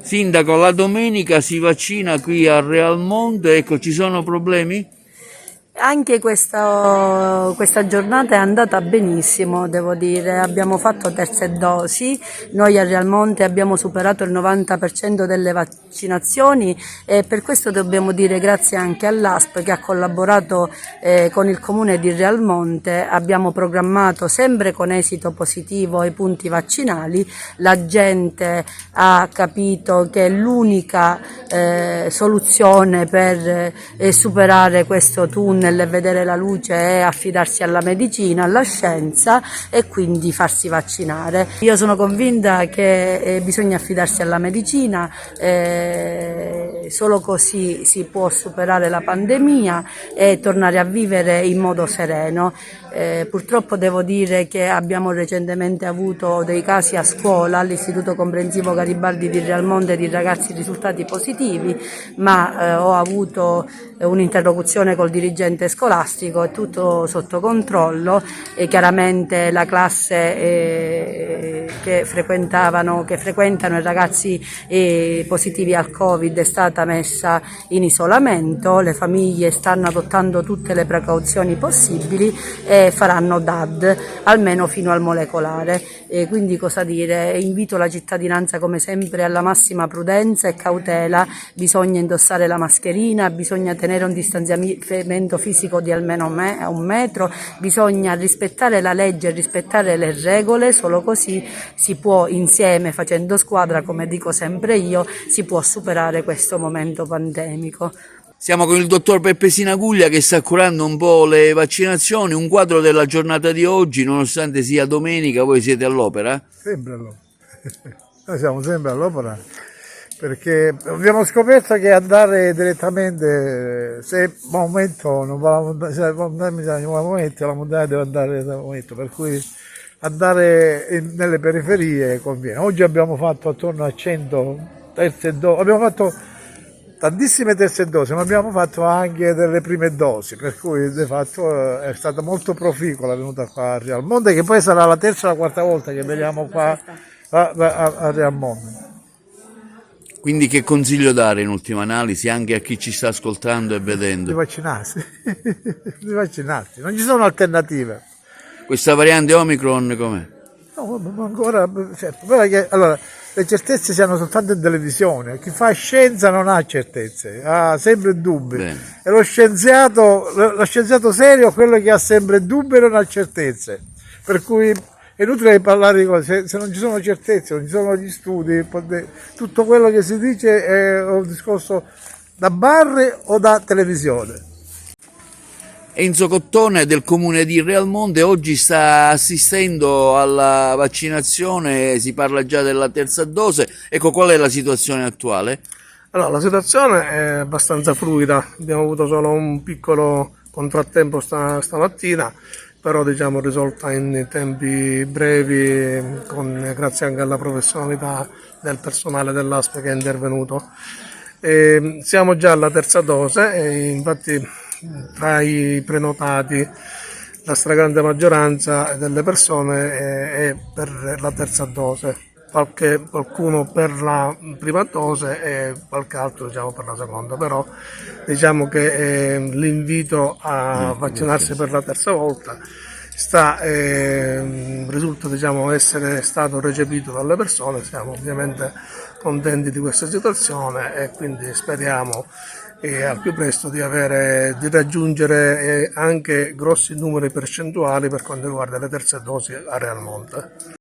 Sindaco, la domenica si vaccina qui a Realmonte, ecco, ci sono problemi? Anche questa giornata è andata benissimo, devo dire. Abbiamo fatto terze dosi, noi a Realmonte abbiamo superato il 90% delle vaccinazioni e per questo dobbiamo dire grazie anche all'ASP che ha collaborato con il comune di Realmonte. Abbiamo programmato sempre con esito positivo i punti vaccinali, la gente ha capito che l'unica soluzione per superare questo tunnel e vedere la luce è affidarsi alla medicina, alla scienza e quindi farsi vaccinare. Io sono convinta che bisogna affidarsi alla medicina, solo così si può superare la pandemia e tornare a vivere in modo sereno. Purtroppo devo dire che abbiamo recentemente avuto dei casi a scuola, all'Istituto Comprensivo Garibaldi di Realmonte, di ragazzi risultati positivi, ma ho avuto un'interlocuzione col dirigente scolastico, è tutto sotto controllo e chiaramente la classe che frequentano i ragazzi positivi al Covid è stata messa in isolamento, le famiglie stanno adottando tutte le precauzioni possibili e faranno DAD almeno fino al molecolare. Quindi cosa dire? Invito la cittadinanza come sempre alla massima prudenza e cautela, bisogna indossare la mascherina, bisogna tenere un distanziamento fisico di almeno un metro, bisogna rispettare la legge e rispettare le regole, solo così si può insieme, facendo squadra, come dico sempre io, si può superare questo momento pandemico. Siamo con il dottor Peppe Sinaguglia che sta curando un po' le vaccinazioni, un quadro della giornata di oggi, nonostante sia domenica, voi siete all'opera? Sempre all'opera. Noi siamo sempre all'opera perché abbiamo scoperto che andare direttamente, se momento non va la montagna, se la montagna non va al momento, la montagna deve andare dal momento, per cui andare nelle periferie conviene. Oggi abbiamo fatto attorno a 100 terze dosi, abbiamo fatto tantissime terze dosi, ma abbiamo fatto anche delle prime dosi, per cui di fatto è stata molto proficua la venuta qua a Realmonte, che poi sarà la terza o la quarta volta che veniamo qua a Realmonte. Quindi che consiglio dare in ultima analisi anche a chi ci sta ascoltando e vedendo? Di vaccinarsi, di vaccinarsi, non ci sono alternative. Questa variante Omicron com'è? No, ma ancora, certo, però che, allora, le certezze si hanno soltanto in televisione, chi fa scienza non ha certezze, ha sempre dubbi. Bene. E lo scienziato serio è quello che ha sempre dubbi e non ha certezze. Per cui è inutile parlare di cose, se non ci sono certezze, non ci sono gli studi, tutto quello che si dice è un discorso da bar o da televisione. Enzo Cottone del comune di Realmonte oggi sta assistendo alla vaccinazione, si parla già della terza dose, ecco qual è la situazione attuale? Allora, la situazione è abbastanza fluida, abbiamo avuto solo un piccolo contrattempo stamattina, però diciamo risolta in tempi brevi, grazie anche alla professionalità del personale dell'ASP che è intervenuto. Siamo già alla terza dose e infatti tra i prenotati la stragrande maggioranza delle persone è per la terza dose, qualcuno per la prima dose e qualche altro diciamo per la seconda, però diciamo che l'invito a vaccinarsi per la terza volta risulta diciamo essere stato recepito dalle persone. Siamo ovviamente contenti di questa situazione e quindi speriamo al più presto di raggiungere anche grossi numeri percentuali per quanto riguarda le terze dosi a Realmonte.